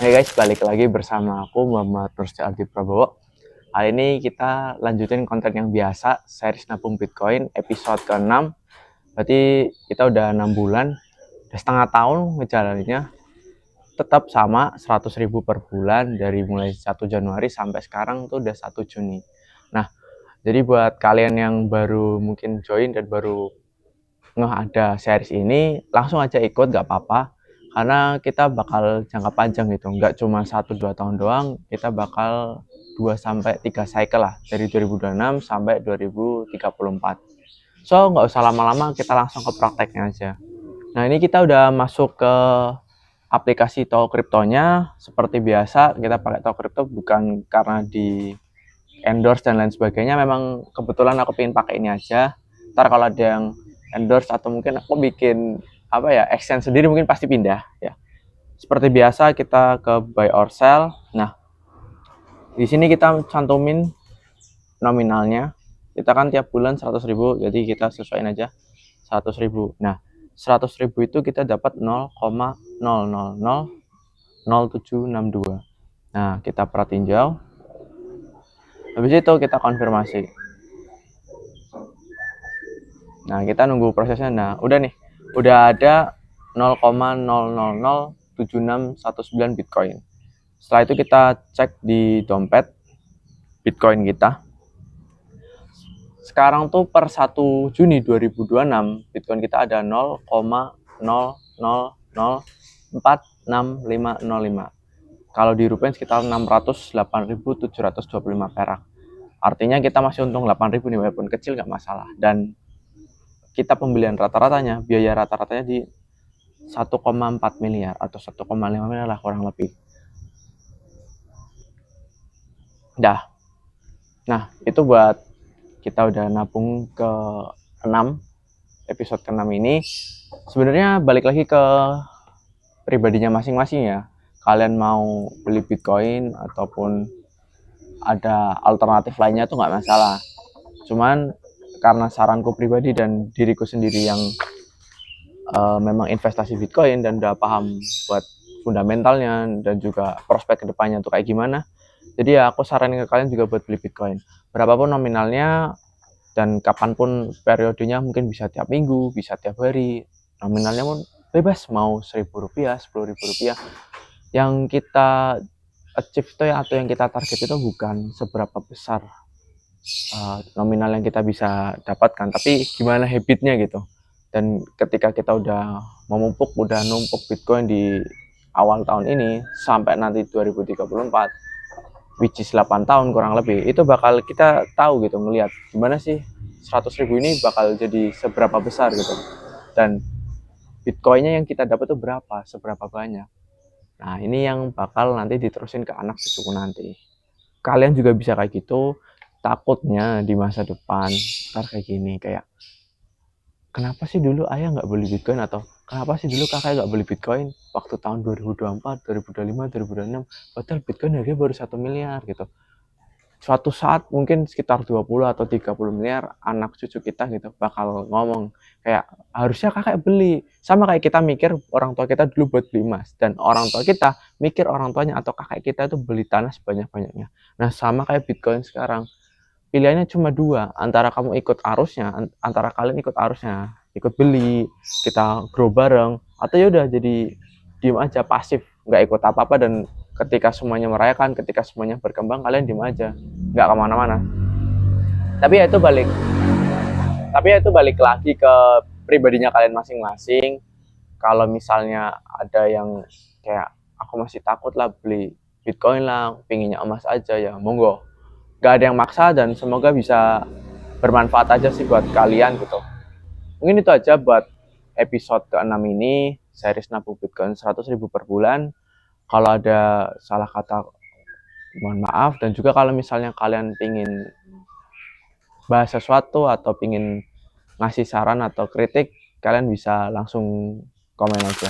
Hey guys, balik lagi bersama aku Muhammad Nursti Aldi Prabowo. Kali ini kita lanjutin konten yang biasa, series nabung Bitcoin episode ke-6. Berarti kita udah 6 bulan, udah setengah tahun ngejalaninnya. Tetap sama 100.000 per bulan dari mulai 1 Januari sampai sekarang tuh udah 1 Juni. Nah, jadi buat kalian yang baru mungkin join dan baru ada series ini, langsung aja ikut gak apa-apa. Karena kita bakal jangka panjang gitu, nggak cuma 1-2 tahun doang, kita bakal 2-3 cycle lah, dari 2026 sampai 2034. So, nggak usah lama-lama, kita langsung ke prakteknya aja. Nah, ini kita udah masuk ke aplikasi Toko Kriptonya. Seperti biasa, kita pakai Toko Kripto bukan karena di endorse dan lain sebagainya, memang kebetulan aku pengen pakai ini aja. Ntar kalau ada yang endorse atau mungkin aku bikin exchange sendiri, mungkin pasti pindah ya. Seperti biasa kita ke buy or sell. Nah, di sini kita cantumin nominalnya. Kita kan tiap bulan 100.000, jadi kita sesuaiin aja 100.000. Nah, 100.000 itu kita dapat 0,0000762. Nah, kita pratinjau. Habis itu kita konfirmasi. Nah, kita nunggu prosesnya. Nah, udah nih. Udah ada 0,0007619 Bitcoin. Setelah itu kita cek di dompet Bitcoin kita. Sekarang tuh per 1 Juni 2026 Bitcoin kita ada 0,0004605. Kalau di rupiah sekitar 608.725 perak. Artinya kita masih untung 8.000 nih, walaupun kecil nggak masalah. Dan kita pembelian rata-ratanya, biaya rata-ratanya di 1,4 miliar atau 1,5 miliar lah kurang lebih. Nah, itu buat kita udah nabung ke 6, episode ke-6 ini. Sebenarnya balik lagi ke pribadinya masing-masing ya. Kalian mau beli Bitcoin ataupun ada alternatif lainnya tuh nggak masalah. Cuman karena saranku pribadi dan diriku sendiri yang memang investasi Bitcoin dan udah paham buat fundamentalnya dan juga prospek kedepannya tuh kayak gimana. Jadi ya aku saranin ke kalian juga buat beli Bitcoin. Berapapun nominalnya dan kapanpun periodenya, mungkin bisa tiap minggu, bisa tiap hari. Nominalnya pun bebas, mau Rp1.000, Rp10.000. Yang kita achieve itu atau yang kita target itu bukan seberapa besar nominal yang kita bisa dapatkan, tapi gimana habitnya gitu. Dan ketika kita udah udah numpuk Bitcoin di awal tahun ini sampai nanti 2034, which is 8 tahun kurang lebih, itu bakal kita tahu gitu, melihat gimana sih 100.000 ini bakal jadi seberapa besar gitu. Dan Bitcoinnya yang kita dapat itu berapa, seberapa banyak. Nah, ini yang bakal nanti diterusin ke anak cucuku nanti. Kalian juga bisa kayak gitu. Takutnya di masa depan ntar kayak gini, kayak kenapa sih dulu ayah nggak beli Bitcoin, atau kenapa sih dulu kakak nggak beli Bitcoin waktu tahun 2024, 2025, 2026, padahal Bitcoin harganya baru 1 miliar gitu. Suatu saat mungkin sekitar 20 atau 30 miliar, anak cucu kita gitu bakal ngomong kayak harusnya kakak beli. Sama kayak kita mikir orang tua kita dulu buat beli emas, dan orang tua kita mikir orang tuanya atau kakak kita itu beli tanah sebanyak-banyaknya. Nah, sama kayak Bitcoin sekarang. Pilihannya cuma dua, antara kamu ikut arusnya, antara kalian ikut arusnya, ikut beli, kita grow bareng, atau yaudah jadi diem aja, pasif, nggak ikut apa-apa, dan ketika semuanya merayakan, ketika semuanya berkembang, kalian diem aja, nggak kemana-mana. Tapi ya itu balik lagi ke pribadinya kalian masing-masing. Kalau misalnya ada yang kayak aku masih takut lah beli Bitcoin lah, pinginnya emas aja, ya monggo. Gak ada yang maksa, dan semoga bisa bermanfaat aja sih buat kalian gitu. Mungkin itu aja buat episode ke-6 ini, series nabung Bitcoin 100.000 per bulan. Kalau ada salah kata, mohon maaf. Dan juga kalau misalnya kalian pingin bahas sesuatu atau pingin ngasih saran atau kritik, kalian bisa langsung komen aja.